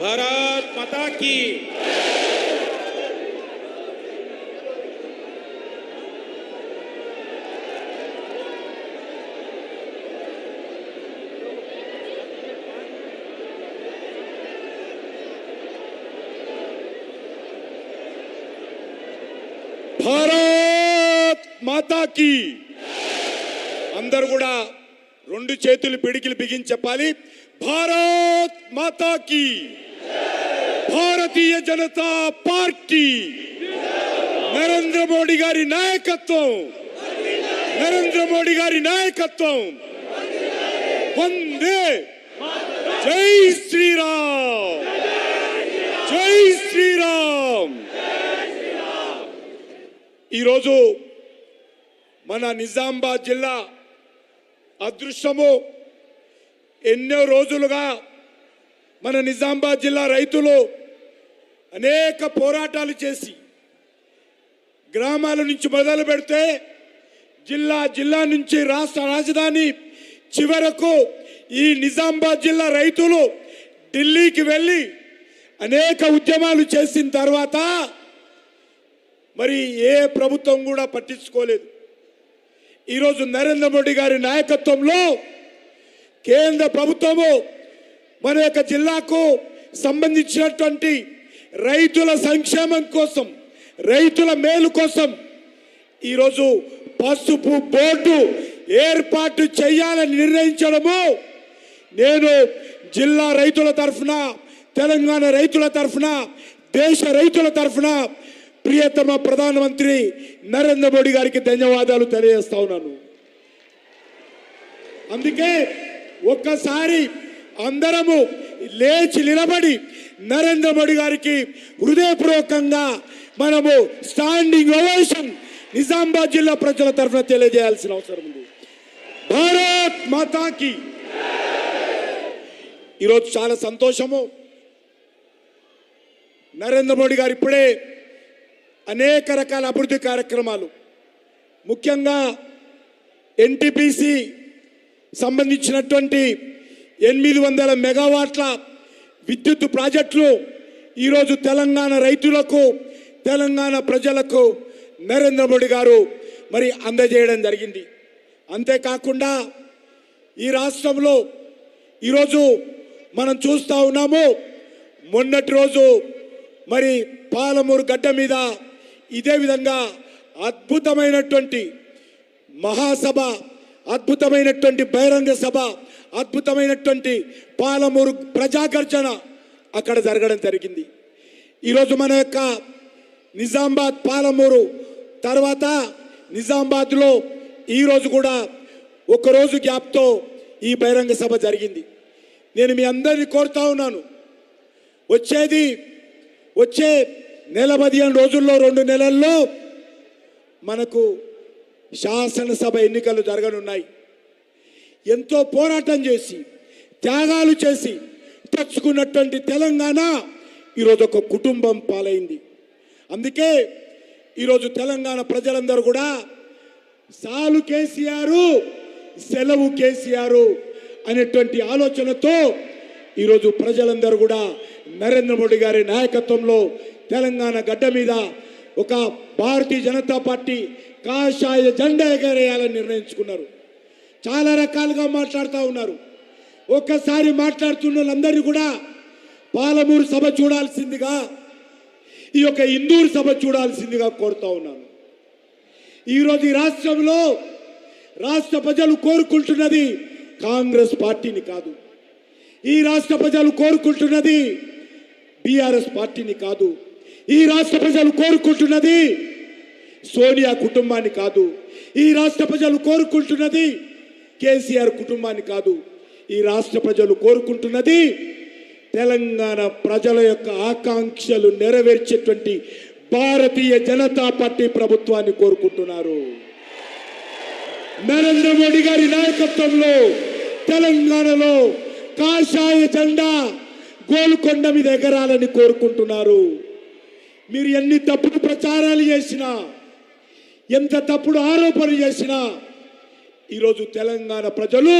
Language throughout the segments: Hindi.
भारत माता की। భారత్ మాతా కీ. అందరూ కూడా రెండు చేతులు పిడికిలు బిగించి చెప్పాలి. భారత్ మాతా కీ. భారతీయ జనతా పార్టీ నరేంద్ర మోడీ గారి నాయకత్వం, నరేంద్ర మోడీ గారి నాయకత్వం. వందే. జై శ్రీరామ్, జై శ్రీరామ్. ఈరోజు మన నిజామాబాద్ జిల్లా అదృష్టము. ఎన్నో రోజులుగా మన నిజామాబాద్ జిల్లా రైతులు అనేక పోరాటాలు చేసి గ్రామాల నుంచి మొదలు పెడితే జిల్లా నుంచి రాష్ట్ర రాజధాని చివరకు ఈ నిజామాబాద్ జిల్లా రైతులు ఢిల్లీకి వెళ్ళి అనేక ఉద్యమాలు చేసిన తర్వాత మరి ఏ ప్రభుత్వం కూడా పట్టించుకోలేదు. ఈరోజు నరేంద్ర మోడీ గారి నాయకత్వంలో కేంద్ర ప్రభుత్వము మన యొక్క జిల్లాకు సంబంధించినటువంటి రైతుల సంక్షేమం కోసం, రైతుల మేలు కోసం ఈరోజు పసుపు బోర్డు ఏర్పాటు చేయాలని నిర్ణయించడము నేను జిల్లా రైతుల తరఫున, తెలంగాణ రైతుల తరఫున, దేశ రైతుల తరఫున ప్రియతమ ప్రధానమంత్రి నరేంద్ర మోడీ గారికి ధన్యవాదాలు తెలియజేస్తా ఉన్నాను. అందుకే ఒక్కసారి అందరము లేచి నిలబడి నరేంద్ర మోడీ గారికి హృదయపూర్వకంగా మనము స్టాండింగ్ ఓవేషన్ నిజామాబాద్ జిల్లా ప్రజల తరఫున తెలియజేయాల్సిన అవసరం ఉంది. భారత్ మాతాకి. ఈరోజు చాలా సంతోషము. నరేంద్ర మోడీ గారు ఇప్పుడే అనేక రకాల అభివృద్ధి కార్యక్రమాలు, ముఖ్యంగా ఎన్టీపీసీ సంబంధించినటువంటి 800 మెగావాట్ల విద్యుత్ ప్రాజెక్టులు ఈరోజు తెలంగాణ రైతులకు, తెలంగాణ ప్రజలకు నరేంద్ర మోడీ గారు మరి అందజేయడం జరిగింది. అంతేకాకుండా ఈ రాష్ట్రంలో ఈరోజు మనం చూస్తూ ఉన్నాము. మొన్నటి రోజు మరి పాలమూరు గడ్డ మీద ఇదే విధంగా అద్భుతమైనటువంటి మహాసభ, అద్భుతమైనటువంటి బహిరంగ సభ, అద్భుతమైనటువంటి పాలమూరు ప్రజాగర్జన అక్కడ జరగడం జరిగింది. ఈరోజు మన యొక్క నిజామాబాద్ పాలమూరు తర్వాత నిజామాబాద్లో ఈరోజు కూడా ఒకరోజు గ్యాప్తో ఈ బహిరంగ సభ జరిగింది. నేను మీ అందరినీ కోరుతా ఉన్నాను, వచ్చే నెల 15 రోజుల్లో 2 నెలల్లో మనకు శాసనసభ ఎన్నికలు జరగనున్నాయి. ఎంతో పోరాటం చేసి, త్యాగాలు చేసి తెచ్చుకున్నటువంటి తెలంగాణ ఈరోజు ఒక కుటుంబం పాలైంది. అందుకే ఈరోజు తెలంగాణ ప్రజలందరూ కూడా సాలు కేసీఆర్, సెలవు కేసీఆర్ అనేటువంటి ఆలోచనతో ఈరోజు ప్రజలందరూ కూడా నరేంద్ర మోడీ గారి నాయకత్వంలో తెలంగాణ గడ్డ మీద ఒక భారతీయ జనతా పార్టీ కాషాయ జెండా ఎగరేయాలని నిర్ణయించుకున్నారు. చాలా రకాలుగా మాట్లాడుతూ ఉన్నారు. ఒక్కసారి మాట్లాడుతున్న వాళ్ళందరినీ కూడా పాలమూరు సభ చూడాల్సిందిగా, ఈ యొక్క ఇందూరు సభ చూడాల్సిందిగా కోరుతా ఉన్నాను. ఈరోజు ఈ రాష్ట్రంలో రాష్ట్ర ప్రజలు కోరుకుంటున్నది కాంగ్రెస్ పార్టీని కాదు. ఈ రాష్ట్ర ప్రజలు కోరుకుంటున్నది బీఆర్ఎస్ పార్టీని కాదు. ఈ రాష్ట్ర ప్రజలు కోరుకుంటున్నది సోనియా కుటుంబాన్ని కాదు. ఈ రాష్ట్ర ప్రజలు కోరుకుంటున్నది కేసీఆర్ కుటుంబాన్ని కాదు. ఈ రాష్ట్ర ప్రజలు కోరుకుంటున్నది తెలంగాణ ప్రజల యొక్క ఆకాంక్షలు నెరవేర్చేటువంటి భారతీయ జనతా పార్టీ ప్రభుత్వాన్ని కోరుకుంటున్నారు. నరేంద్ర మోడీ గారి నాయకత్వంలో తెలంగాణలో కాషాయ జెండా గోల్కొండ మీద ఎగరాలని కోరుకుంటున్నారు. మీరు ఎన్ని తప్పుడు ప్రచారాలు చేసినా, ఎంత తప్పుడు ఆరోపణలు చేసినా ఈరోజు తెలంగాణ ప్రజలు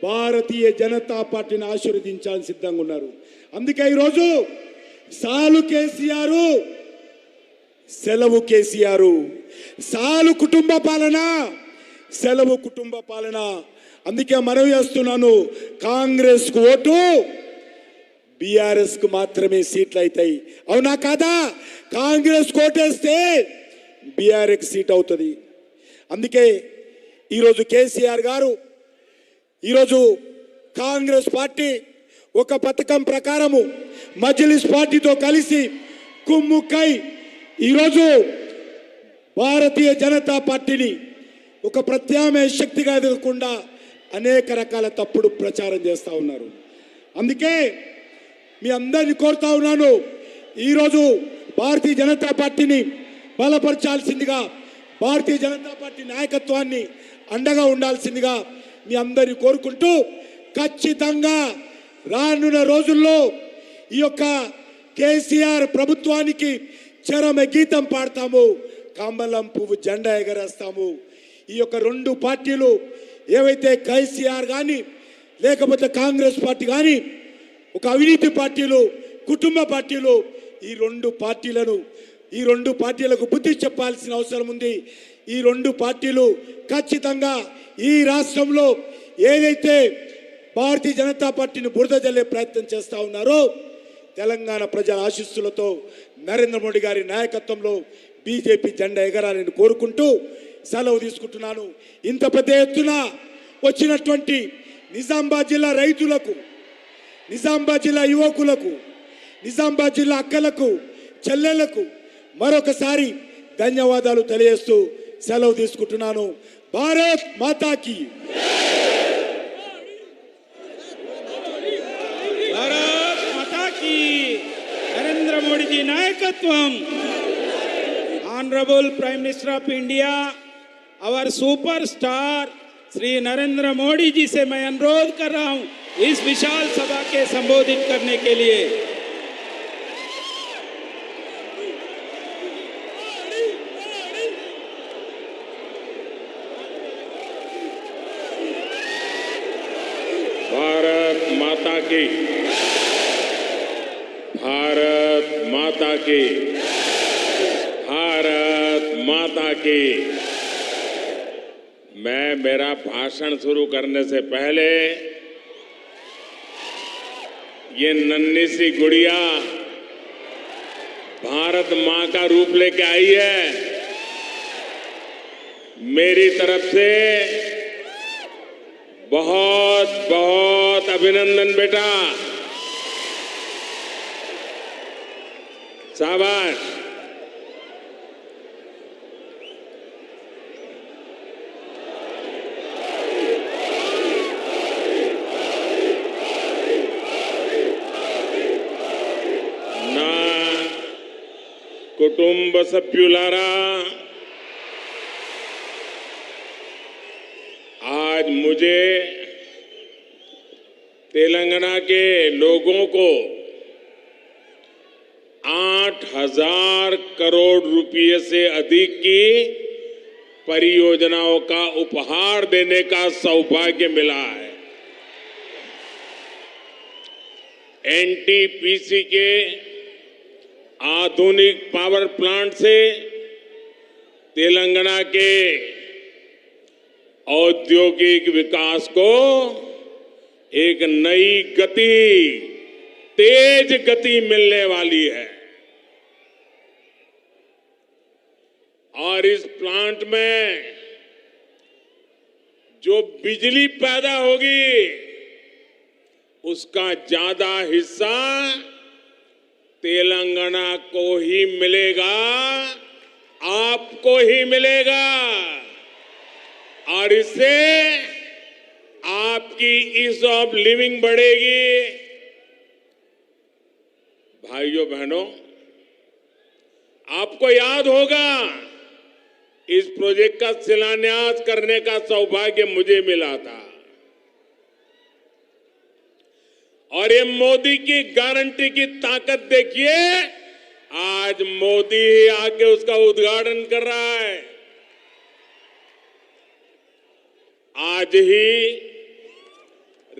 భారతీయ జనతా పార్టీని ఆశీర్వదించాలని సిద్ధంగా ఉన్నారు. అందుకే ఈరోజు సాలు కేసీఆర్, సెలవు కేసీఆర్, సాలు కుటుంబ పాలన, సెలవు కుటుంబ పాలన. అందుకే మనవి చేస్తున్నాను, కాంగ్రెస్ కు ఓటు, బీఆర్ఎస్ కు మాత్రమే సీట్లు అవుతాయి. అవునా కాదా? కాంగ్రెస్ కోటేస్తే బీఆర్ఎస్ సీట్ అవుతుంది. అందుకే ఈరోజు కేసీఆర్ గారు, ఈరోజు కాంగ్రెస్ పార్టీ ఒక పథకం ప్రకారము మజ్లిస్ పార్టీతో కలిసి కుమ్ముక్కై ఈరోజు భారతీయ జనతా పార్టీని ఒక ప్రత్యామ్నాయ శక్తిగా ఎదగకుండా అనేక రకాల తప్పుడు ప్రచారం చేస్తూ ఉన్నారు. అందుకే మీ అందరిని కోరుతా ఉన్నాను, ఈరోజు భారతీయ జనతా పార్టీని బలపరచాల్సిందిగా, భారతీయ జనతా పార్టీ నాయకత్వాన్ని అండగా ఉండాల్సిందిగా మీ అందరిని కోరుకుంటూ, ఖచ్చితంగా రానున్న రోజుల్లో ఈ యొక్క కేసీఆర్ ప్రభుత్వానికి చరమ గీతం పాడతాము, కమలం పువ్వు జెండా ఎగరేస్తాము. ఈ యొక్క రెండు పార్టీలు ఏవైతే కేసీఆర్ కానీ లేకపోతే కాంగ్రెస్ పార్టీ కానీ ఒక అవినీతి పార్టీలు, కుటుంబ పార్టీలు, ఈ రెండు పార్టీలకు బుద్ధి చెప్పాల్సిన అవసరం ఉంది. ఈ రెండు పార్టీలు ఖచ్చితంగా ఈ రాష్ట్రంలో ఏదైతే భారతీయ జనతా పార్టీని బురద జల్లే ప్రయత్నం చేస్తూ ఉన్నారో, తెలంగాణ ప్రజల ఆశీస్సులతో నరేంద్ర మోడీ గారి నాయకత్వంలో బీజేపీ జెండా ఎగరాలని కోరుకుంటూ సెలవు తీసుకుంటున్నాను. ఇంత పెద్ద ఎత్తున వచ్చినటువంటి నిజామాబాద్ జిల్లా రైతులకు, నిజామాబాద్ జిల్లా యువకులకు, నిజామాబాద్ జిల్లా అక్కలకు, చెల్లెళ్లకు మరొకసారి ధన్యవాదాలు తెలియజేస్తూ సెలవు తీసుకుంటున్నాను. భారత్ మాతాకి, భారత్ మాతాకి, నరేంద్ర మోడీ जी नायकत्वम, honourable prime minister of India, our superstar Shri Narendra Modi ji से मैं अनुरोध कर रहा हूं इस विशाल सभा के संबोधित करने के लिए। भारत माता की, भारत माता की, भारत माता की। मैं मेरा भाषण शुरू करने से पहले ये नन्ही सी गुड़िया भारत मां का रूप लेके आई है, मेरी तरफ से बहुत बहुत अभिनंदन बेटा, शाबाश। ना कुटुंब सभ्युलारा, आज मुझे तेलंगाना के लोगों को 8,000 करोड़ रुपए से अधिक की परियोजनाओं का उपहार देने का सौभाग्य मिला है। एनटीपीसी के आधुनिक पावर प्लांट से तेलंगाना के औद्योगिक विकास को एक नई गति, तेज गति मिलने वाली है। और इस प्लांट में जो बिजली पैदा होगी उसका ज्यादा हिस्सा तेलंगाना को ही मिलेगा, आपको ही मिलेगा। और इससे आपकी ईज ऑफ लिविंग बढ़ेगी। भाइयों बहनों, आपको याद होगा इस प्रोजेक्ट का शिलान्यास करने का सौभाग्य मुझे मिला था, और ये मोदी की गारंटी की ताकत देखिए, आज मोदी ही आके उसका उद्घाटन कर रहा है। आज ही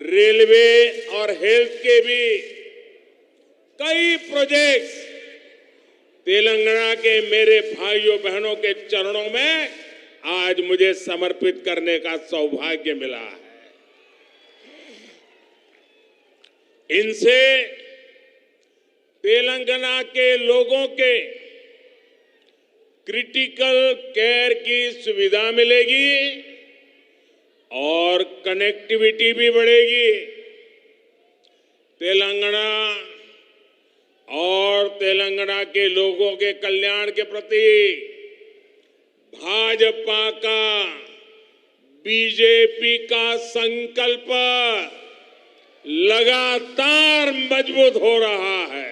रेलवे और हेल्थ के भी कई प्रोजेक्ट्स तेलंगाना के मेरे भाइयों बहनों के चरणों में आज मुझे समर्पित करने का सौभाग्य मिला है। इनसे तेलंगाना के लोगों के क्रिटिकल केयर की सुविधा मिलेगी और कनेक्टिविटी भी बढ़ेगी। तेलंगाना और तेलंगाना के लोगों के कल्याण के प्रति भाजपा का, बीजेपी का संकल्प लगातार मजबूत हो रहा है।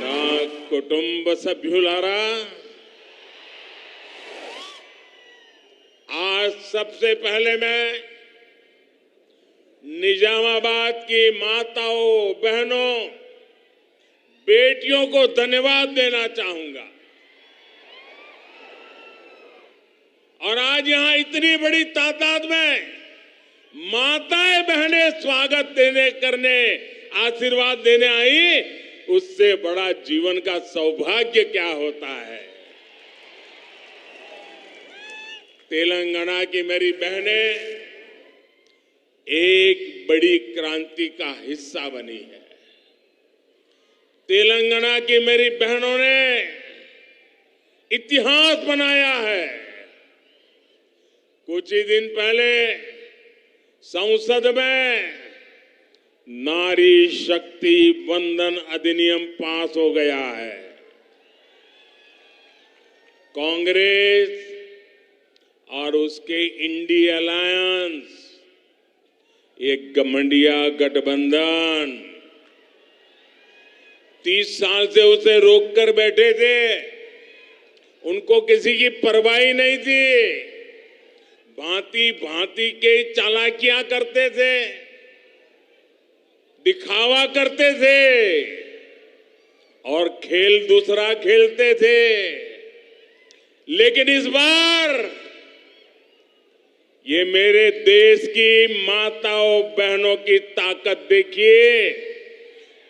నా కుటుంబ సభ్యులారా, आज सबसे पहले मैं निजामाबाद की माताओं, बहनों, बेटियों को धन्यवाद देना चाहूंगा। और आज यहां इतनी बड़ी तादाद में माताएं बहनें स्वागत करने आशीर्वाद देने आई, उससे बड़ा जीवन का सौभाग्य क्या होता है। तेलंगाना की मेरी बहनें एक बड़ी क्रांति का हिस्सा बनी है। तेलंगाना की मेरी बहनों ने इतिहास बनाया है। कुछ ही दिन पहले संसद में नारी शक्ति वंदन अधिनियम पास हो गया है। कांग्रेस और उसके इंडी अलायंस, एक घमंडिया गठबंधन 30 साल से उसे रोककर बैठे थे। उनको किसी की परवाह नहीं थी। भांति भांति के चालाकियां करते थे, दिखावा करते थे और खेल दूसरा खेलते थे। लेकिन इस बार ये मेरे देश की माताओं बहनों की ताकत देखिए,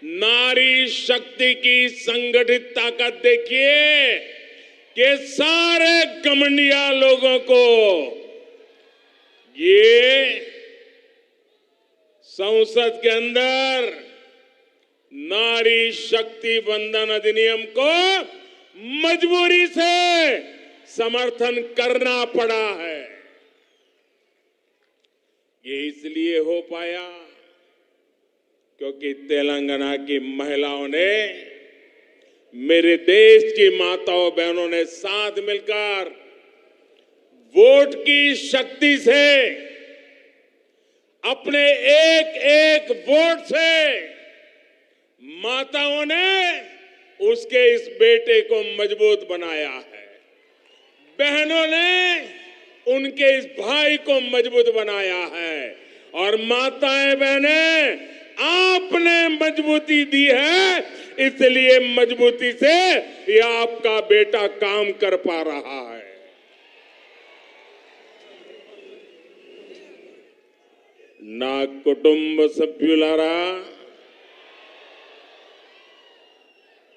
नारी शक्ति की संगठित ताकत देखिए कि सारे घमंडिया लोगों को ये संसद के अंदर नारी शक्ति वंदन अधिनियम को मजबूरी से समर्थन करना पड़ा है। ये इसलिए हो पाया क्योंकि तेलंगाना की महिलाओं ने, मेरे देश की माताओं बहनों ने साथ मिलकर वोट की शक्ति से, अपने एक एक वोट से माताओं ने उसके इस बेटे को मजबूत बनाया है। बहनों ने उनके इस भाई को मजबूत बनाया है। और माताएं बहनें, आपने मजबूती दी है, इसलिए मजबूती से ये आपका बेटा काम कर पा रहा है। నా కుటుంబ సభ్యులారా,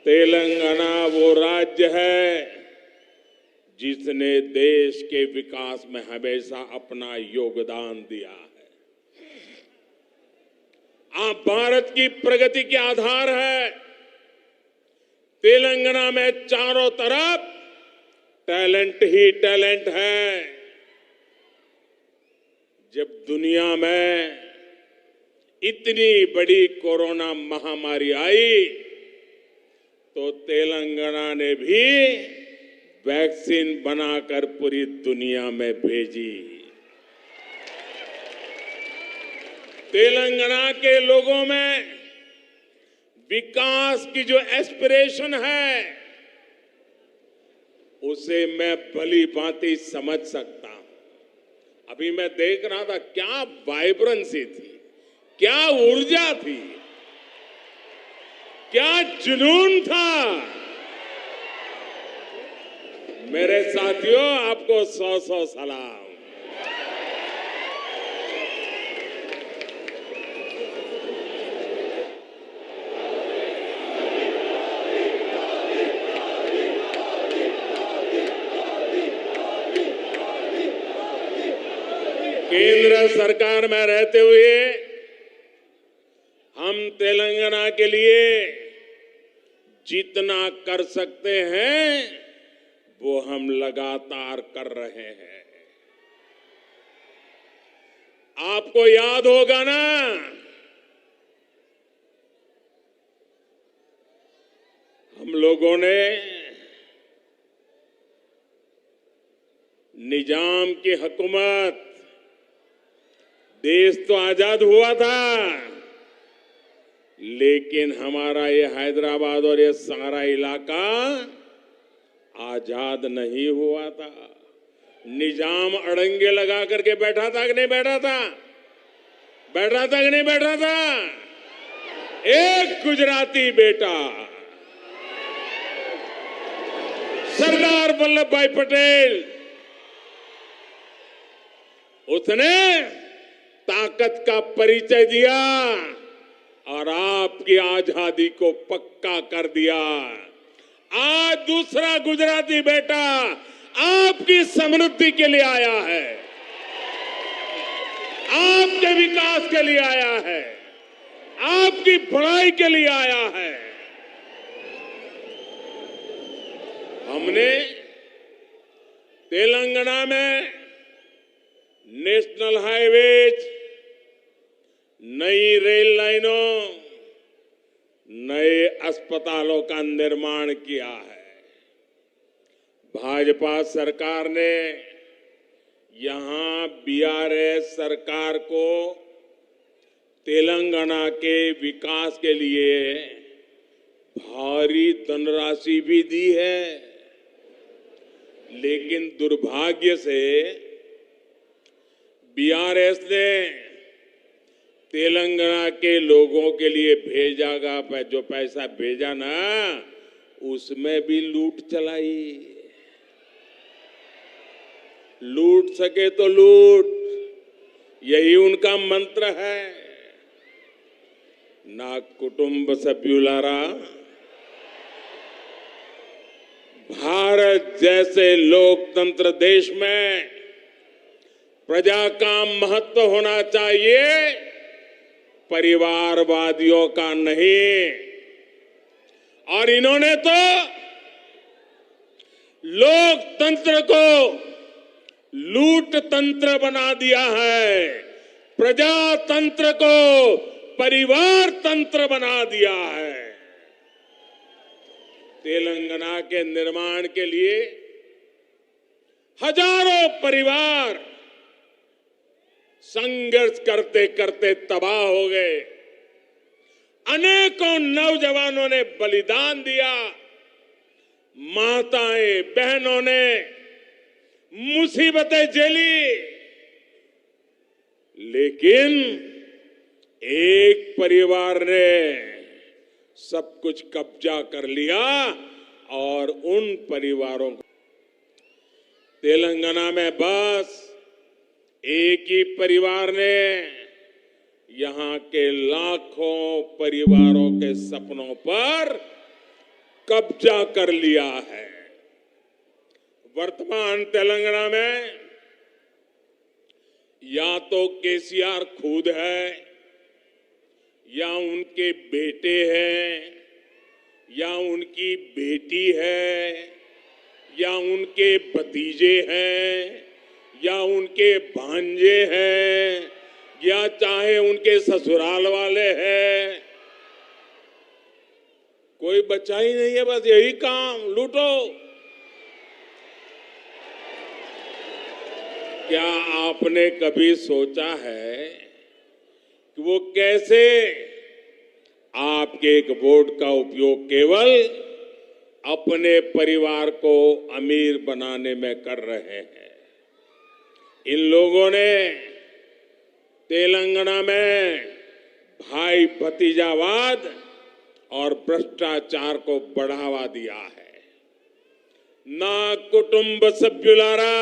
तेलंगाना वो राज्य है जिसने देश के विकास में हमेशा अपना योगदान दिया है। आप भारत की प्रगति के आधार है। तेलंगाना में चारों तरफ टैलेंट ही टैलेंट है। जब दुनिया में इतनी बड़ी कोरोना महामारी आई तो तेलंगाना ने भी वैक्सीन बनाकर पूरी दुनिया में भेजी। तेलंगाना के लोगों में विकास की जो एस्पिरेशन है उसे मैं भली भांति समझ सकता हूं। अभी मैं देख रहा था, क्या वाइब्रेंसी थी, क्या ऊर्जा थी, क्या जुनून था। मेरे साथियों, आपको 100 सलाम। केंद्र सरकार में रहते हुए हम तेलंगाना के लिए जितना कर सकते हैं वो हम लगातार कर रहे हैं। आपको याद होगा ना, हम लोगों ने निजाम की हुकूमत, देश तो आजाद हुआ था, लेकिन हमारा ये हैदराबाद और ये सारा इलाका आजाद नहीं हुआ था। निजाम अड़ंगे लगा करके बैठा था कि नहीं बैठा था? बैठा था कि नहीं बैठा था? एक गुजराती बेटा सरदार वल्लभ भाई पटेल, उसने ताकत का परिचय दिया और आपकी आजादी को पक्का कर दिया। आज दूसरा गुजराती बेटा आपकी समृद्धि के लिए आया है, आपके विकास के लिए आया है, आपकी भलाई के लिए आया है। हमने तेलंगाना में नेशनल हाईवेज, नई रेल लाइनों, नए अस्पतालों का निर्माण किया है। भाजपा सरकार ने यहां बीआरएस सरकार को तेलंगाना के विकास के लिए भारी धनराशि भी दी है, लेकिन दुर्भाग्य से बीआरएस ने तेलंगाना के लोगों के लिए भेजा जो पैसा भेजा ना, उसमें भी लूट चलाई। लूट सके तो लूट, यही उनका मंत्र है। ना कुटुंब सभ्युलारा, भारत जैसे लोकतंत्र देश में प्रजा का महत्व होना चाहिए, परिवारवादियों का नहीं। और इन्होंने तो लोकतंत्र को लूट तंत्र बना दिया है, प्रजातंत्र को परिवार तंत्र बना दिया है। तेलंगाना के निर्माण के लिए हजारों परिवार संघर्ष करते करते तबाह हो गए। अनेकों नौजवानों ने बलिदान दिया, माताएं बहनों ने मुसीबतें झेली, लेकिन एक परिवार ने सब कुछ कब्जा कर लिया और उन परिवारों को तेलंगाना में बस एक ही परिवार ने यहां के लाखों परिवारों के सपनों पर कब्जा कर लिया है। वर्तमान तेलंगाना में या तो केसीआर खुद है, या उनके बेटे हैं, या उनकी बेटी है, या उनके भतीजे हैं, या उनके भांजे हैं, या चाहे उनके ससुराल वाले हैं। कोई बचा ही नहीं है, बस यही काम, लूटो। क्या आपने कभी सोचा है कि वो कैसे आपके एक वोट का उपयोग केवल अपने परिवार को अमीर बनाने में कर रहे हैं? इन लोगों ने तेलंगाना में भाई भतीजावाद और भ्रष्टाचार को बढ़ावा दिया है। ना कुटुंब सभ्युलारा,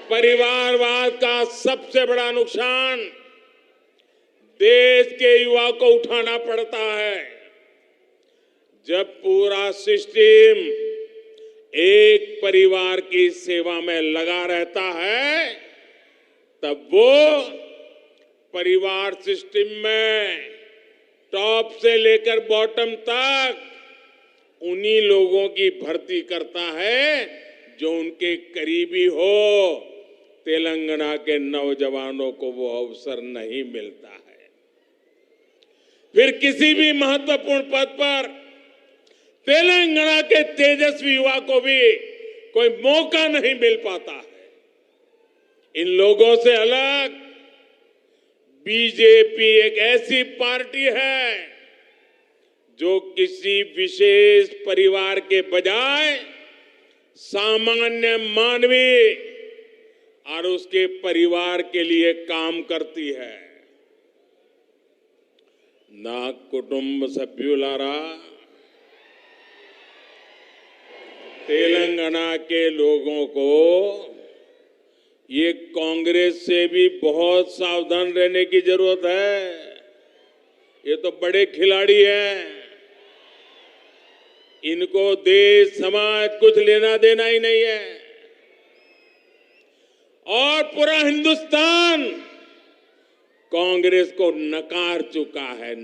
परिवारवाद का सबसे बड़ा नुकसान देश के युवा को उठाना पड़ता है। जब पूरा सिस्टम एक परिवार की सेवा में लगा रहता है, तब वो परिवार सिस्टम में टॉप से लेकर बॉटम तक उन्हीं लोगों की भर्ती करता है जो उनके करीबी हो। तेलंगाना के नौजवानों को वो अवसर नहीं मिलता है। फिर किसी भी महत्वपूर्ण पद पर तेलंगाना के तेजस्वी युवा को भी कोई मौका नहीं मिल पाता है। इन लोगों से अलग बीजेपी एक ऐसी पार्टी है जो किसी विशेष परिवार के बजाय सामान्य मानवी और उसके परिवार के लिए काम करती है। ना कुटुंब सभ्युलारा, तेलंगाना के लोगों को ये कांग्रेस से भी बहुत सावधान रहने की जरूरत है। ये तो बड़े खिलाड़ी हैं, इनको देश समाज कुछ लेना देना ही नहीं है। और पूरा हिंदुस्तान कांग्रेस को नकार चुका है।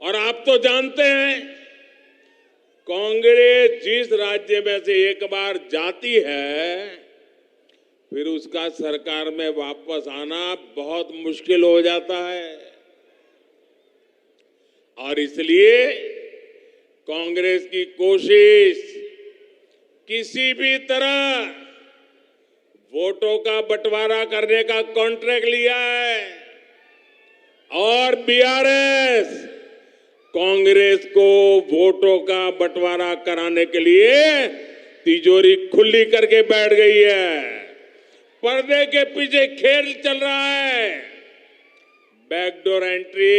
और आप तो जानते हैं, कांग्रेस जिस राज्य में से एक बार जाती है, फिर उसका सरकार में वापस आना बहुत मुश्किल हो जाता है। और इसलिए कांग्रेस की कोशिश किसी भी तरह वोटों का बंटवारा करने का कॉन्ट्रैक्ट लिया है और बीआरएस कांग्रेस को वोटों का बंटवारा कराने के लिए तिजोरी खुली करके बैठ गई है। पर्दे के पीछे खेल चल रहा है। बैकडोर एंट्री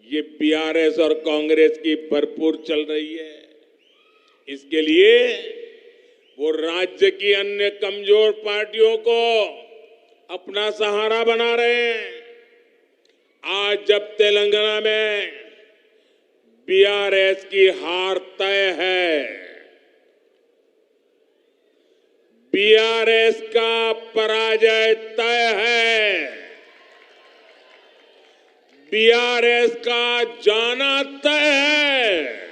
ये बीआरएस और कांग्रेस की भरपूर चल रही है। इसके लिए वो राज्य की अन्य कमजोर पार्टियों को अपना सहारा बना रहे हैं। आज जब तेलंगाना में बीआरएस की हार तय है, बीआरएस का पराजय तय है, बीआरएस का जाना तय है,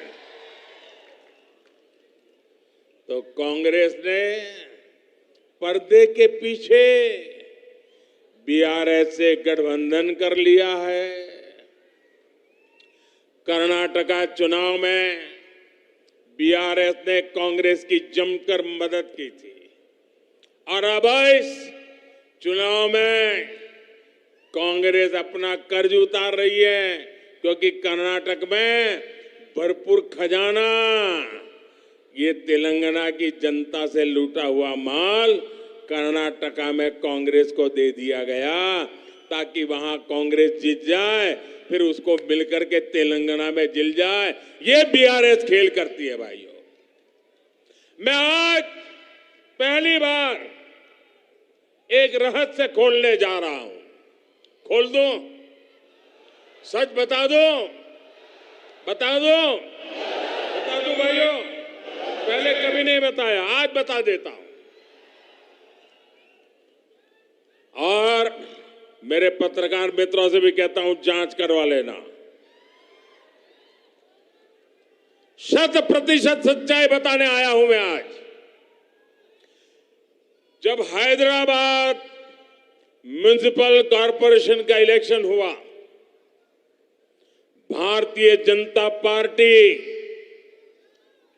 तो कांग्रेस ने पर्दे के पीछे बीआरएस से गठबंधन कर लिया है। कर्नाटका चुनाव में बीआरएस ने कांग्रेस की जमकर मदद की थी और अब इस चुनाव में कांग्रेस अपना कर्ज उतार रही है, क्योंकि कर्नाटक में भरपूर खजाना, ये तेलंगाना की जनता से लूटा हुआ माल कर्नाटका में कांग्रेस को दे दिया गया ताकि वहां कांग्रेस जीत जाए, फिर उसको मिलकर के तेलंगाना में जिल जाए। ये बीआरएस खेल करती है भाइयों। मैं आज पहली बार एक रहस्य खोलने जा रहा हूं। खोल दूं? सच बता दूं? बता दूं? बता दूं भाइयों? पहले कभी नहीं बताया, आज बता देता हूं। और मेरे पत्रकार मित्रों से भी कहता हूं, जांच करवा लेना। 100% सच्चाई बताने आया हूं मैं आज। जब हैदराबाद म्युनिसिपल कॉरपोरेशन का इलेक्शन हुआ, भारतीय जनता पार्टी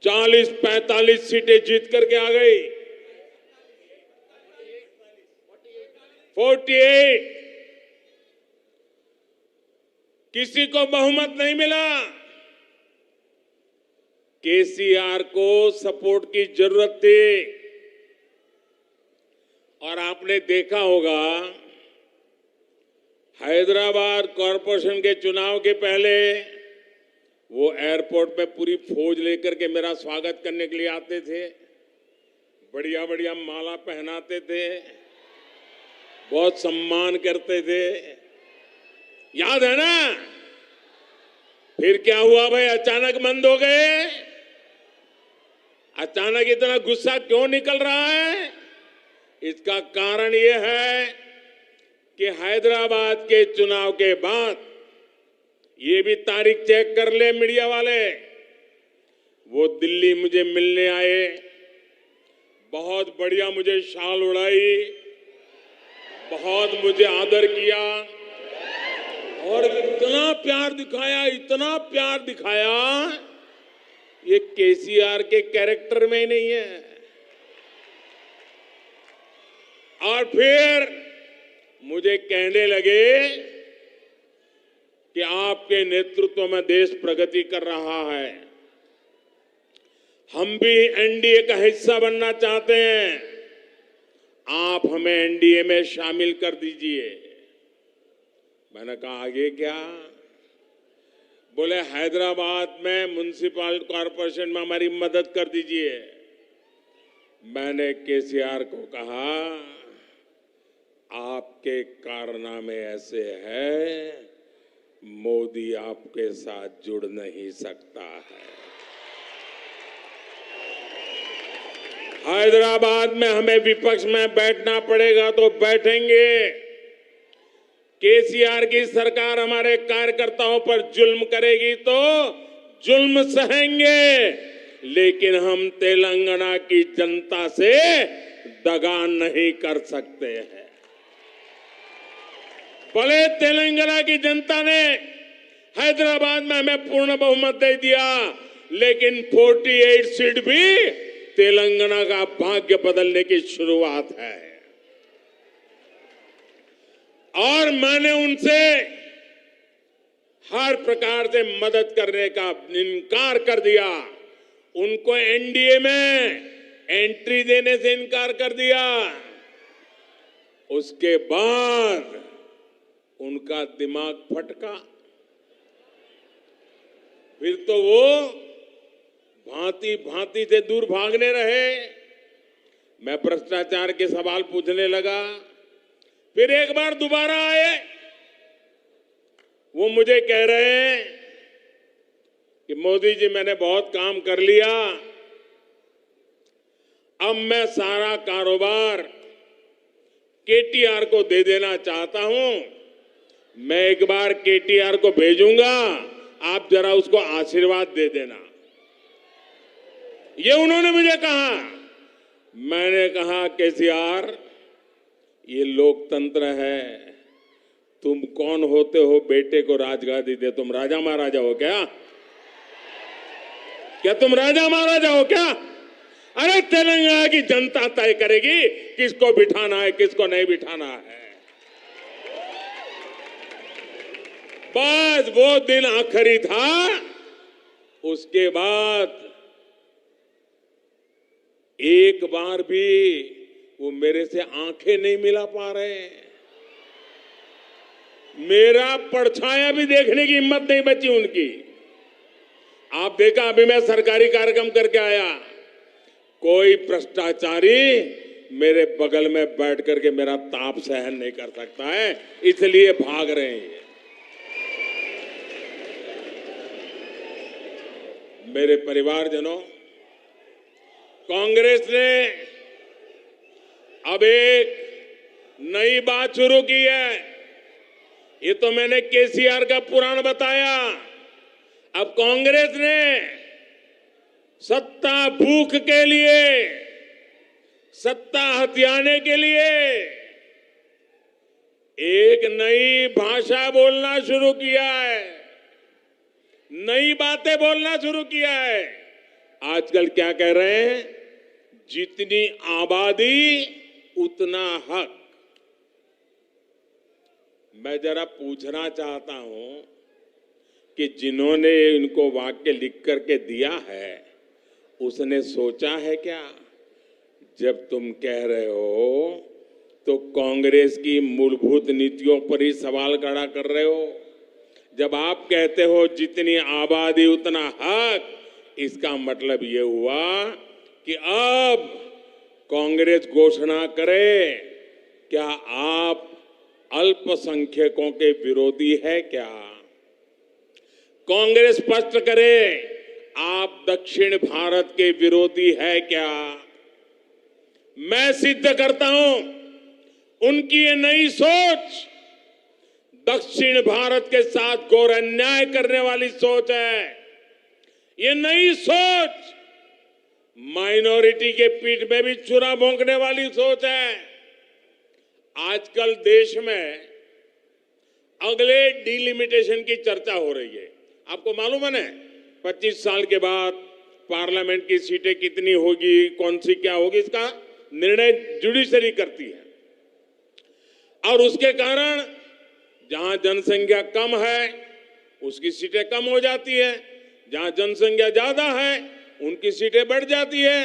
40-45 सीटें जीत करके आ गई। 48 किसी को बहुमत नहीं मिला। केसीआर को सपोर्ट की जरूरत थी। और आपने देखा होगा, हैदराबाद कॉरपोरेशन के चुनाव के पहले वो एयरपोर्ट में पूरी फौज लेकर के मेरा स्वागत करने के लिए आते थे, बढ़िया बढ़िया माला पहनाते थे, बहुत सम्मान करते थे। याद है ना? फिर क्या हुआ भाई, अचानक बंद हो गए? अचानक इतना गुस्सा क्यों निकल रहा है? इसका कारण यह है कि हैदराबाद के चुनाव के बाद, ये भी तारीख चेक कर ले मीडिया वाले, वो दिल्ली मुझे मिलने आए, बहुत बढ़िया मुझे शाल उड़ाई, बहुत मुझे आदर किया और इतना प्यार दिखाया, इतना प्यार दिखाया, ये केसीआर के कैरेक्टर में ही नहीं है। और फिर मुझे कहने लगे कि आपके नेतृत्व में देश प्रगति कर रहा है, हम भी एनडीए का हिस्सा बनना चाहते हैं, आप हमें एनडीए में शामिल कर दीजिए। मैंने कहा आगे क्या? बोले हैदराबाद में म्युनिसिपल कॉरपोरेशन में हमारी मदद कर दीजिए। मैंने केसीआर को कहा आपके कारनामे ऐसे हैं, मोदी आपके साथ जुड़ नहीं सकता है। हैदराबाद में हमें विपक्ष में बैठना पड़ेगा तो बैठेंगे। केसीआर की सरकार हमारे कार्यकर्ताओं पर जुल्म करेगी तो जुल्म सहेंगे, लेकिन हम तेलंगाना की जनता से दगा नहीं कर सकते हैं। भले तेलंगाना की जनता ने हैदराबाद में हमें पूर्ण बहुमत दे दिया, लेकिन 48 सीट भी तेलंगाना का भाग्य बदलने की शुरुआत है। और मैंने उनसे हर प्रकार से मदद करने का इनकार कर दिया, उनको एनडीए में एंट्री देने से इनकार कर दिया। उसके बाद उनका दिमाग फटका, फिर तो वो भांति भांति से दूर भागने रहे। मैं भ्रष्टाचार के सवाल पूछने लगा, फिर एक बार दोबारा आए। वो मुझे कह रहे हैं कि मोदी जी मैंने बहुत काम कर लिया, अब मैं सारा कारोबार केटीआर को दे देना चाहता हूं। मैं एक बार केटीआर को भेजूंगा, आप जरा उसको आशीर्वाद दे देना। ये उन्होंने मुझे कहा। मैंने कहा केसीआर, ये लोकतंत्र है, तुम कौन होते हो बेटे को राजगादी दे? तुम राजा महाराजा हो क्या? क्या तुम राजा महाराजा हो क्या? अरे तेलंगाना की जनता तय करेगी किसको बिठाना है, किसको नहीं बिठाना है। बस वो दिन आखिरी था। उसके बाद एक बार भी वो मेरे से आंखें नहीं मिला पा रहे। मेरा परछाया भी देखने की हिम्मत नहीं बची उनकी। आप देखा, अभी मैं सरकारी कार्यक्रम करके आया, कोई भ्रष्टाचारी मेरे बगल में बैठ करके मेरा ताप सहन नहीं कर सकता है, इसलिए भाग रहे हैं। मेरे परिवारजनों, कांग्रेस ने अब एक नई बात शुरू की है। ये तो मैंने केसीआर का पुराण बताया। अब कांग्रेस ने सत्ता भूख के लिए, सत्ता हथियाने के लिए एक नई भाषा बोलना शुरू किया है, नई बातें बोलना शुरू किया है। आजकल क्या कह रहे हैं? जितनी आबादी उतना हक। मैं जरा पूछना चाहता हूं कि जिन्होंने इनको वाक्य लिख करके दिया है, उसने सोचा है क्या? जब तुम कह रहे हो तो कांग्रेस की मूलभूत नीतियों पर ही सवाल खड़ा कर रहे हो। जब आप कहते हो जितनी आबादी उतना हक, इसका मतलब ये हुआ कि अब कांग्रेस घोषणा करे, क्या आप अल्पसंख्यकों के विरोधी है क्या? कांग्रेस स्पष्ट करे, आप दक्षिण भारत के विरोधी है क्या? मैं सिद्ध करता हूं, उनकी ये नई सोच दक्षिण भारत के साथ घोर अन्याय करने वाली सोच है। ये नई सोच माइनॉरिटी के पीठ में भी छुरा भोंकने वाली सोच है। आजकल देश में अगले डिलिमिटेशन की चर्चा हो रही है। आपको मालूम है ना, 25 साल के बाद पार्लियामेंट की सीटें कितनी होगी, कौन सी क्या होगी, इसका निर्णय जुडिशरी करती है। और उसके कारण जहां जनसंख्या कम है उसकी सीटें कम हो जाती है, जहां जनसंख्या ज्यादा है उनकी सीटें बढ़ जाती है।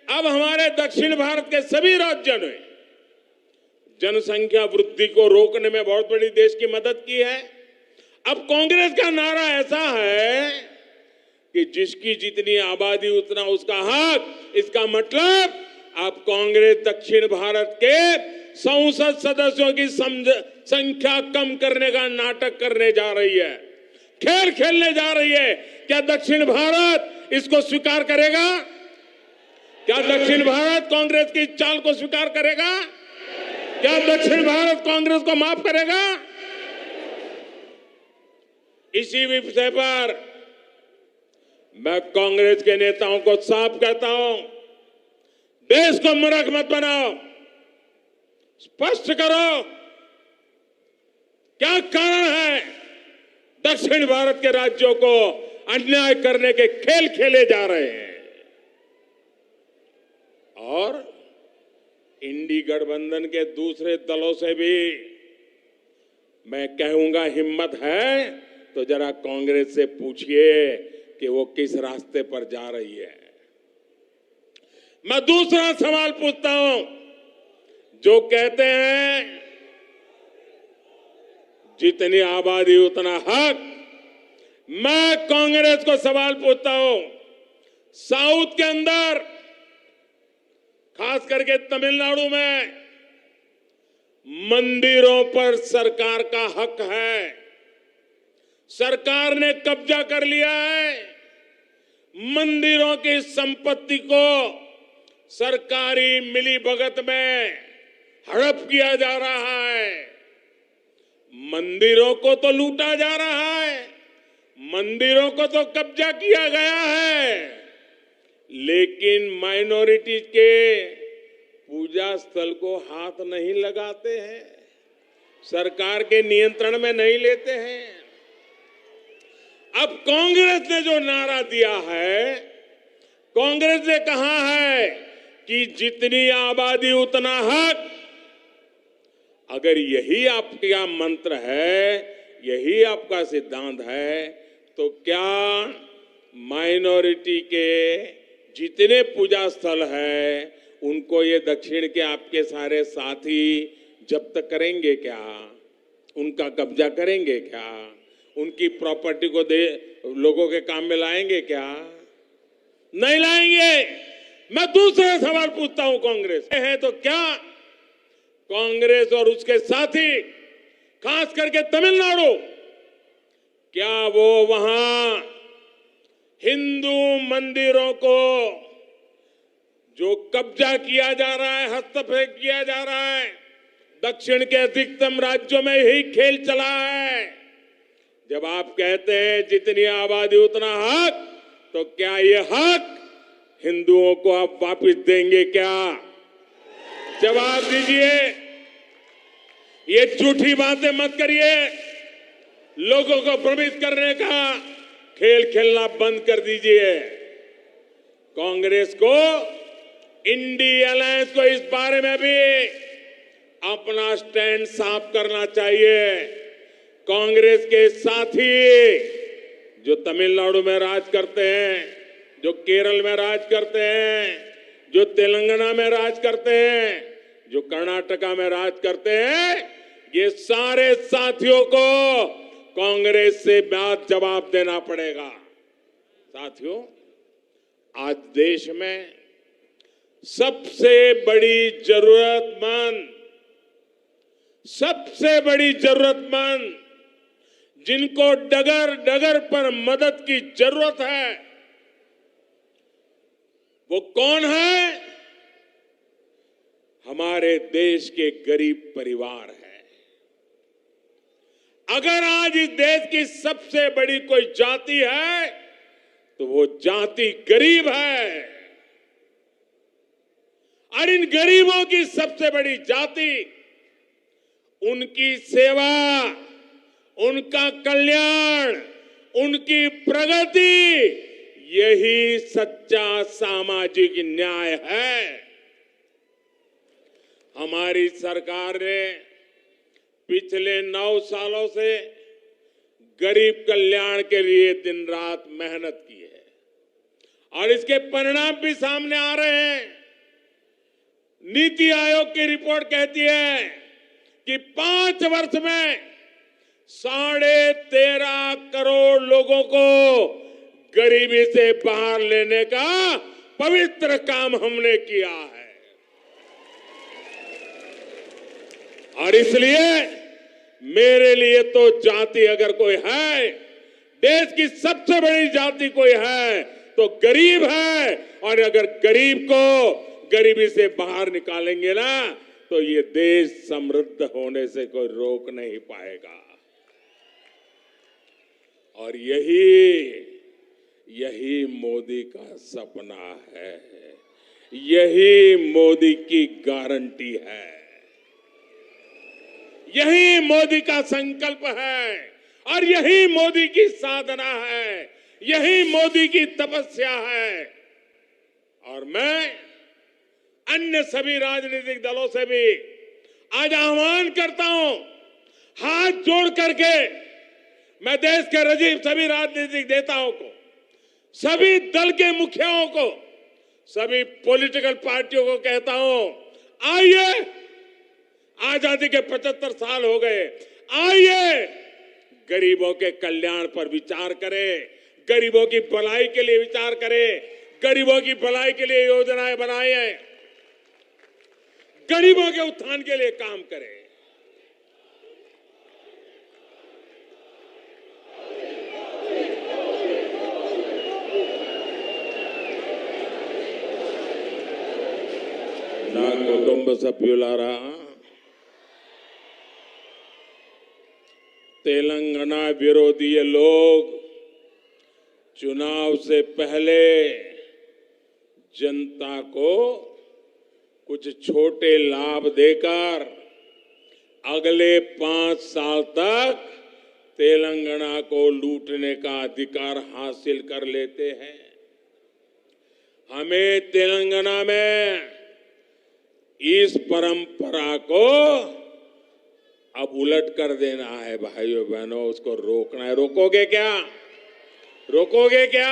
अब हमारे दक्षिण भारत के सभी राज्यों ने जनसंख्या वृद्धि को रोकने में बहुत बड़ी देश की मदद की है। अब कांग्रेस का नारा ऐसा है कि जिसकी जितनी आबादी उतना उसका हक। इसका मतलब अब कांग्रेस दक्षिण भारत के संसद सदस्यों की संख्या कम करने का नाटक करने जा रही है, खेल खेलने जा रही है। क्या दक्षिण भारत इसको स्वीकार करेगा? क्या दक्षिण भारत कांग्रेस की चाल को स्वीकार करेगा? क्या दक्षिण भारत कांग्रेस को माफ करेगा? इसी विषय पर मैं कांग्रेस के नेताओं को साफ कहता हूं, देश को मूर्ख मत बनाओ, स्पष्ट करो क्या कारण है दक्षिण भारत के राज्यों को अन्याय करने के खेल खेले जा रहे हैं। और इंडी गठबंधन के दूसरे दलों से भी मैं कहूंगा, हिम्मत है तो जरा कांग्रेस से पूछिए कि वो किस रास्ते पर जा रही है। मैं दूसरा सवाल पूछता हूं, जो कहते हैं जितनी आबादी उतना हक, मैं कांग्रेस को सवाल पूछता हूं, साउथ के अंदर खास करके तमिलनाडु में मंदिरों पर सरकार का हक है। सरकार ने कब्जा कर लिया है। मंदिरों की संपत्ति को सरकारी मिलीभगत में हड़प किया जा रहा है। मंदिरों को तो लूटा जा रहा है, मंदिरों को तो कब्जा किया गया है, लेकिन माइनॉरिटी के पूजा स्थल को हाथ नहीं लगाते हैं, सरकार के नियंत्रण में नहीं लेते हैं। अब कांग्रेस ने जो नारा दिया है, कांग्रेस ने कहा है कि जितनी आबादी उतना हक। अगर यही आपका मंत्र है, यही आपका सिद्धांत है, तो क्या माइनॉरिटी के जितने पूजा स्थल है उनको ये दक्षिण के आपके सारे साथी जब्त करेंगे क्या? उनका कब्जा करेंगे क्या? उनकी प्रॉपर्टी को लोगों के काम में लाएंगे क्या? नहीं लाएंगे। मैं दूसरा सवाल पूछता हूं, कांग्रेस है तो क्या कांग्रेस और उसके साथी खास करके तमिलनाडु, क्या वो वहां हिंदू मंदिरों को जो कब्जा किया जा रहा है, हस्तक्षेप किया जा रहा है, दक्षिण के अधिकतम राज्यों में यही खेल चला है। जब आप कहते हैं जितनी आबादी उतना हक, तो क्या ये हक हिंदुओं को आप वापस देंगे क्या? जवाब दीजिए। ये झूठी बातें मत करिए, लोगों को भ्रमित करने का खेल खेलना बंद कर दीजिए। कांग्रेस को, इंडी अलायंस को इस बारे में भी अपना स्टैंड साफ करना चाहिए। कांग्रेस के साथी जो तमिलनाडु में राज करते हैं, जो केरल में राज करते हैं, जो तेलंगाना में राज करते हैं, जो कर्नाटका में राज करते हैं, ये सारे साथियों को कांग्रेस से बात जवाब देना पड़ेगा। साथियों, आज देश में सबसे बड़ी जरूरतमंद जिनको डगर डगर पर मदद की जरूरत है, वो कौन है? हमारे देश के गरीब परिवार हैं। अगर आज इस देश की सबसे बड़ी कोई जाति है तो वो जाति गरीब है। और इन गरीबों की सबसे बड़ी जाति, उनकी सेवा, उनका कल्याण, उनकी प्रगति, यही सच्चा सामाजिक न्याय है। हमारी सरकार ने पिछले 9 सालों से गरीब कल्याण के लिए दिन रात मेहनत की है और इसके परिणाम भी सामने आ रहे हैं। नीति आयोग की रिपोर्ट कहती है कि 5 वर्ष में 13.5 करोड़ लोगों को गरीबी से बाहर लेने का पवित्र काम हमने किया है। और इसलिए मेरे लिए तो जाति अगर कोई है, देश की सबसे बड़ी जाति कोई है तो गरीब है। और अगर गरीब को गरीबी से बाहर निकालेंगे ना तो ये देश समृद्ध होने से कोई रोक नहीं पाएगा। और यही मोदी का सपना है, यही मोदी की गारंटी है, यही मोदी का संकल्प है और यही मोदी की साधना है, यही मोदी की तपस्या है। और मैं अन्य सभी राजनीतिक दलों से भी आज आह्वान करता हूं, हाथ जोड़ करके मैं देश के सभी राजनीतिक नेताओं को, सभी दल के मुखियाओं को, सभी पॉलिटिकल पार्टियों को कहता हूं, आइए, आजादी के 75 साल हो गए, आइए गरीबों के कल्याण पर विचार करें, गरीबों की भलाई के लिए विचार करें, गरीबों की भलाई के लिए योजनाएं बनाएं, गरीबों के उत्थान के लिए काम करें। నా కుటుంబ సభ్యులారా, तेलंगाना विरोधी ये लोग चुनाव से पहले जनता को कुछ छोटे लाभ देकर अगले 5 साल तक तेलंगाना को लूटने का अधिकार हासिल कर लेते हैं। हमें तेलंगाना में इस परंपरा को अब उलट कर देना है भाइयों बहनों, उसको रोकना है। रोकोगे क्या? रोकोगे क्या?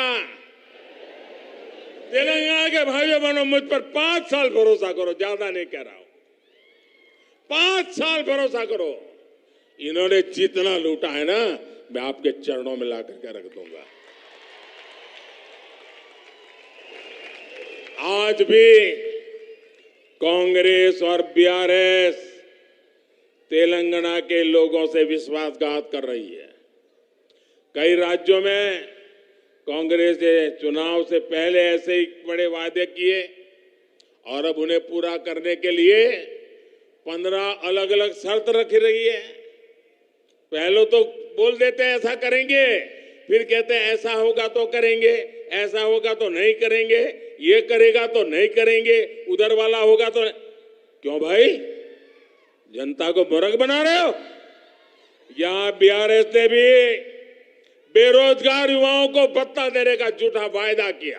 तेलंगाना के भाइयों बहनों, मुझ पर 5 साल भरोसा करो, ज्यादा नहीं कह रहा हूं, 5 साल भरोसा करो। इन्होंने जितना लूटा है ना, मैं आपके चरणों में ला करके रख दूंगा। आज भी कांग्रेस और बीआरएस तेलंगाना के लोगों से विश्वासघात कर रही है। कई राज्यों में कांग्रेस ने चुनाव से पहले ऐसे ही बड़े वादे किए और अब उन्हें पूरा करने के लिए 15 अलग अलग शर्त रख रही है। पहले तो बोल देते हैं ऐसा करेंगे, फिर कहते हैं ऐसा होगा तो करेंगे, ऐसा होगा तो नहीं करेंगे, ये करेगा तो नहीं करेंगे, उधर वाला होगा तो नहीं। क्यों भाई, जनता को मूर्ख बना रहे हो? यहां बीआरएस ने भी बेरोजगार युवाओं को भत्ता देने का झूठा वायदा किया।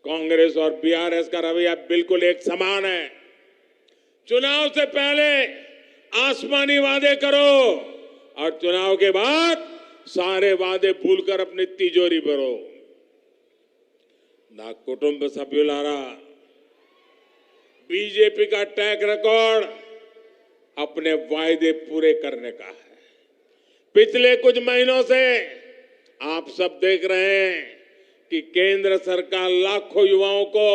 कांग्रेस और बीआरएस का रवैया बिल्कुल एक समान है। चुनाव से पहले आसमानी वादे करो और चुनाव के बाद सारे वादे भूलकर अपनी तिजोरी भरो। ना कुटुंब सभ्युलारा, बीजेपी का ट्रैक रिकॉर्ड अपने वायदे पूरे करने का है। पिछले कुछ महीनों से आप सब देख रहे हैं कि केंद्र सरकार लाखों युवाओं को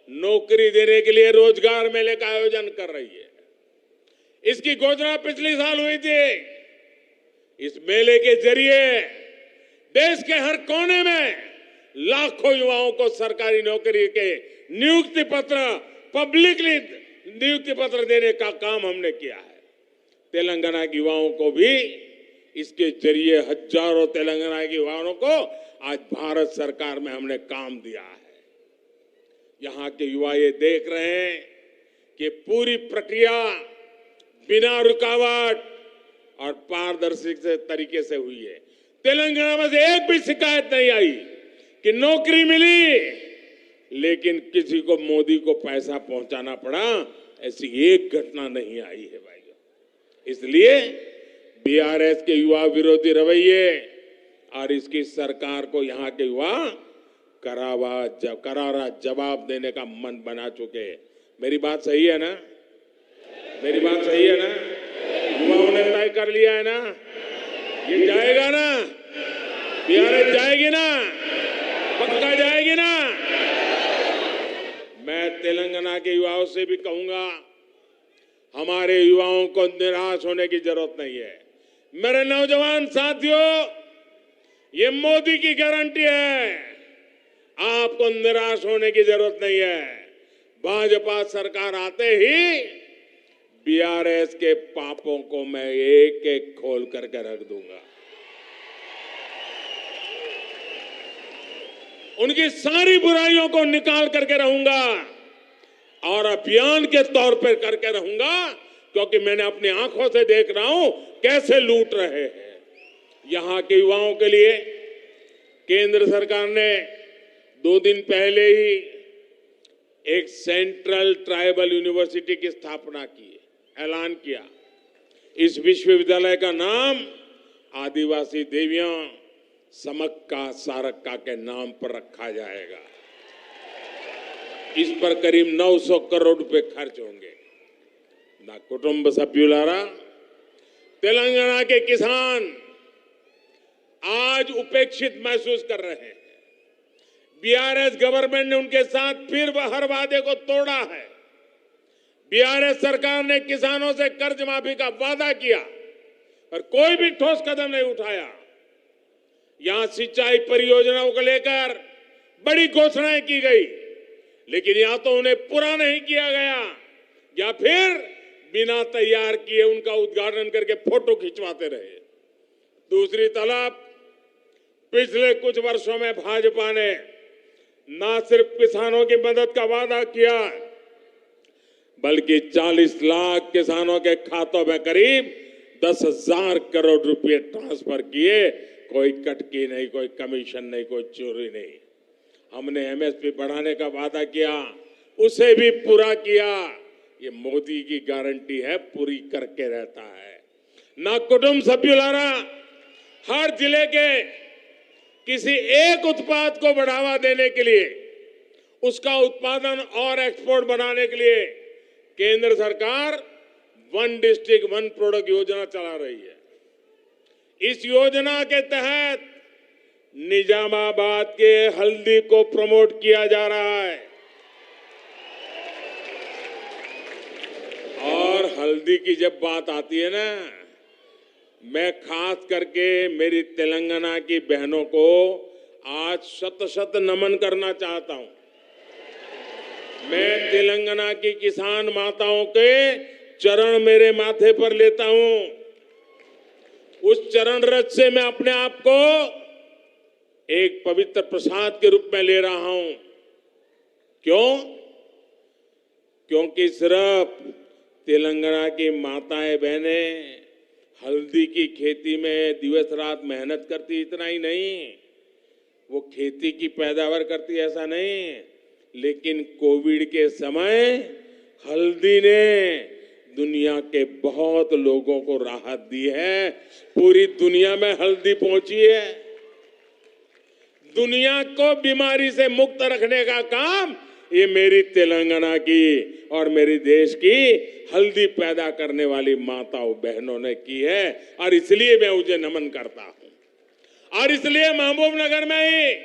नौकरी देने के लिए रोजगार मेले का आयोजन कर रही है। इसकी घोषणा पिछले साल हुई थी। इस मेले के जरिए देश के हर कोने में लाखों युवाओं को सरकारी नौकरी के नियुक्ति पत्र, पब्लिकली नियुक्ति पत्र देने का काम हमने किया है। तेलंगाना के युवाओं को भी इसके जरिए हजारों तेलंगाना के युवाओं को आज भारत सरकार में हमने काम दिया है। यहां के युवा ये देख रहे हैं कि पूरी प्रक्रिया बिना रुकावट और पारदर्शी तरीके से हुई है। तेलंगाना में से एक भी शिकायत नहीं आई कि नौकरी मिली लेकिन किसी को मोदी को पैसा पहुंचाना पड़ा, ऐसी एक घटना नहीं आई है भाइयों। इसलिए बीआरएस के युवा विरोधी रवैये और इसकी सरकार को यहाँ के युवा करारा जवाब देने का मन बना चुके। मेरी बात सही है ना? मेरी बात सही है ना? युवाओं ने तय कर लिया है ना? ये जाएगा ना? बीआरएस जाएगी ना? पक्का जाएगी ना? मैं तेलंगाना के युवाओं से भी कहूंगा, हमारे युवाओं को निराश होने की जरूरत नहीं है। मेरे नौजवान साथियों, ये मोदी की गारंटी है, आपको निराश होने की जरूरत नहीं है। भाजपा सरकार आते ही बीआरएस के पापों को मैं एक एक खोल करके रख दूंगा। उनकी सारी बुराइयों को निकाल करके रहूंगा और अभियान के तौर पर करके रहूंगा, क्योंकि मैंने अपनी आंखों से देख रहा हूं कैसे लूट रहे हैं। यहां के युवाओं के लिए केंद्र सरकार ने 2 दिन पहले ही एक सेंट्रल ट्राइबल यूनिवर्सिटी की स्थापना की, ऐलान किया। इस विश्वविद्यालय का नाम आदिवासी देवियां समक्का सारक्का के नाम पर रखा जाएगा। इस पर करीब 900 करोड़ रुपए खर्च होंगे। ना कुटुंब सभ्युलारा, तेलंगाना के किसान आज उपेक्षित महसूस कर रहे हैं। बीआरएस गवर्नमेंट ने उनके साथ फिर हर वादे को तोड़ा है। बीआरएस सरकार ने किसानों से कर्ज माफी का वादा किया पर कोई भी ठोस कदम नहीं उठाया। यहां सिंचाई परियोजनाओं को लेकर बड़ी घोषणाएं की गई, लेकिन या तो उन्हें पूरा नहीं किया गया या फिर बिना तैयार किए उनका उद्घाटन करके फोटो खिंचवाते रहे। दूसरी तरफ पिछले कुछ वर्षों में भाजपा ने न सिर्फ किसानों की मदद का वादा किया, बल्कि 40 लाख किसानों के खातों में करीब 10,000 करोड़ रुपए ट्रांसफर किए। कोई कटकी नहीं, कोई कमीशन नहीं, कोई चोरी नहीं। हमने एमएसपी बढ़ाने का वादा किया, उसे भी पूरा किया। ये मोदी की गारंटी है, पूरी करके रहता है। ना कुटुंब सभ्युलारा, हर जिले के किसी एक उत्पाद को बढ़ावा देने के लिए, उसका उत्पादन और एक्सपोर्ट बनाने के लिए केंद्र सरकार 1 डिस्ट्रिक्ट 1 प्रोडक्ट योजना चला रही है। इस योजना के तहत निजामाबाद के हल्दी को प्रमोट किया जा रहा है और हल्दी की जब बात आती है ना, मैं खास करके मेरी तेलंगाना की बहनों को आज शत नमन करना चाहता हूं। मैं तेलंगाना की किसान माताओं के चरण मेरे माथे पर लेता हूं। उस चरण रज से मैं अपने आप को एक पवित्र प्रसाद के रूप में ले रहा हूं। क्यों? क्योंकि सिर्फ तेलंगाना की माताएं बहनें हल्दी की खेती में दिवस रात मेहनत करती, इतना ही नहीं, वो खेती की पैदावार करती, ऐसा नहीं, लेकिन कोविड के समय हल्दी ने दुनिया के बहुत लोगों को राहत दी है। पूरी दुनिया में हल्दी पहुंची है। दुनिया को बीमारी से मुक्त रखने का काम ये मेरी तेलंगाना की और मेरी देश की हल्दी पैदा करने वाली माताओं बहनों ने की है, और इसलिए मैं उसे नमन करता हूं। और इसलिए महबूबनगर में ही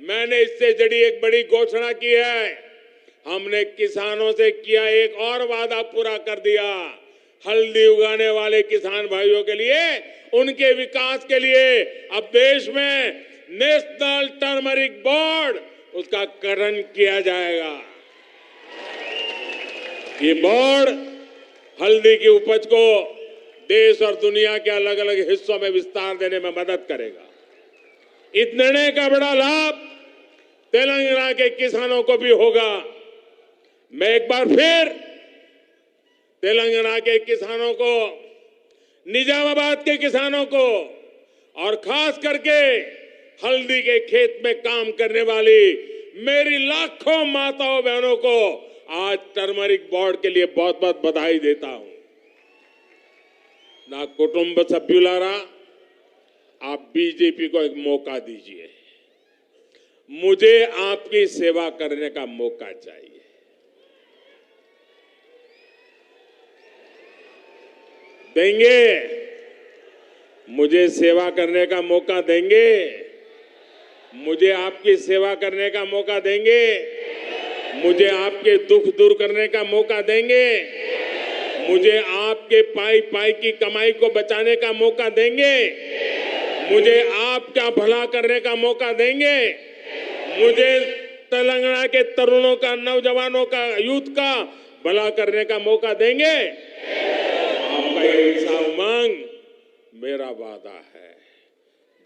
मैंने इससे जुड़ी एक बड़ी घोषणा की है। हमने किसानों से किया एक और वादा पूरा कर दिया। हल्दी उगाने वाले किसान भाइयों के लिए, उनके विकास के लिए अब देश में नेशनल टर्मरिक बोर्ड उसका गठन किया जाएगा। ये बोर्ड हल्दी की उपज को देश और दुनिया के अलग अलग हिस्सों में विस्तार देने में मदद करेगा। इस निर्णय का बड़ा लाभ तेलंगाना के किसानों को भी होगा। मैं एक बार फिर तेलंगाना के किसानों को, निजामाबाद के किसानों को और खास करके हल्दी के खेत में काम करने वाली मेरी लाखों माताओं बहनों को आज टर्मरिक बोर्ड के लिए बहुत बहुत बधाई देता हूं। ना कुटुंब सभ्युलारा, आप बीजेपी को एक मौका दीजिए। मुझे आपकी सेवा करने का मौका चाहिए। देंगे? मुझे सेवा करने का मौका देंगे? मुझे आपकी सेवा करने का मौका देंगे? मुझे आपके दुख दूर करने का मौका देंगे? मुझे आपके पाई पाई की कमाई को बचाने का मौका देंगे? मुझे आपका भला करने का मौका देंगे? मुझे तेलंगाना के तरुणों का, नौजवानों का, यूथ का भला करने का मौका देंगे? आपका ऐसा उमंग मेरा वादा है,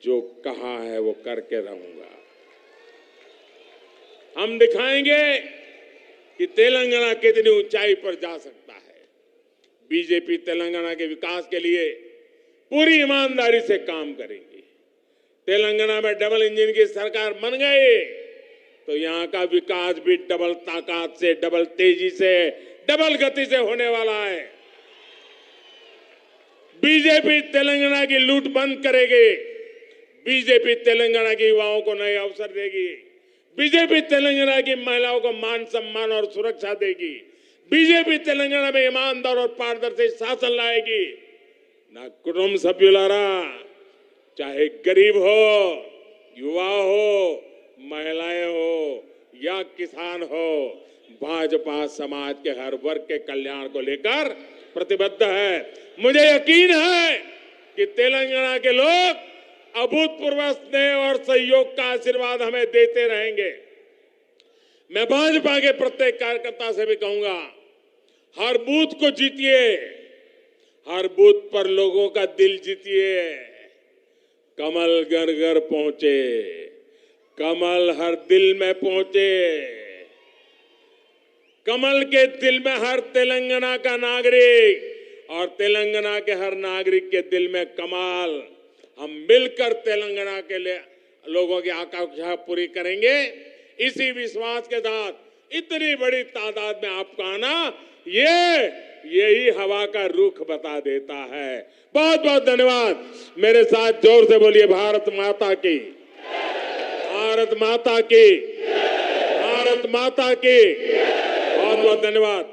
जो कहा है वो करके रहूंगा। हम दिखाएंगे कि तेलंगाना कितनी ऊंचाई पर जा सकता है। बीजेपी तेलंगाना के विकास के लिए पूरी ईमानदारी से काम करेगी। तेलंगाना में डबल इंजन की सरकार बन गई तो यहां का विकास भी डबल ताकत से, डबल तेजी से, डबल गति से होने वाला है। बीजेपी तेलंगाना की लूट बंद करेगी। बीजेपी तेलंगाना के युवाओं को नए अवसर देगी। बीजेपी तेलंगाना की महिलाओं को मान सम्मान और सुरक्षा देगी। बीजेपी तेलंगाना में ईमानदार और पारदर्शी शासन लाएगी। ना कुटुंब सभ्युलारा, चाहे गरीब हो, युवा हो, महिलाएं हो या किसान हो, भाजपा समाज के हर वर्ग के कल्याण को लेकर प्रतिबद्ध है। मुझे यकीन है कि तेलंगाना के लोग अभूतपूर्व स्नेह और सहयोग का आशीर्वाद हमें देते रहेंगे। मैं भाजपा के प्रत्येक कार्यकर्ता से भी कहूंगा, हर बूथ को जीतिए, हर बूथ पर लोगों का दिल जीतिए। कमल घर घर पहुंचे, कमल हर दिल में पहुंचे। कमल के दिल में हर तेलंगाना का नागरिक और तेलंगाना के हर नागरिक के दिल में कमाल। हम मिलकर तेलंगाना के लिए लोगों की आकांक्षा पूरी करेंगे। इसी विश्वास के साथ इतनी बड़ी तादाद में आपका आना, यही हवा का रुख बता देता है। बहुत बहुत धन्यवाद। मेरे साथ जोर से बोलिए, भारत माता की, भारत माता की, भारत माता की। बहुत बहुत धन्यवाद।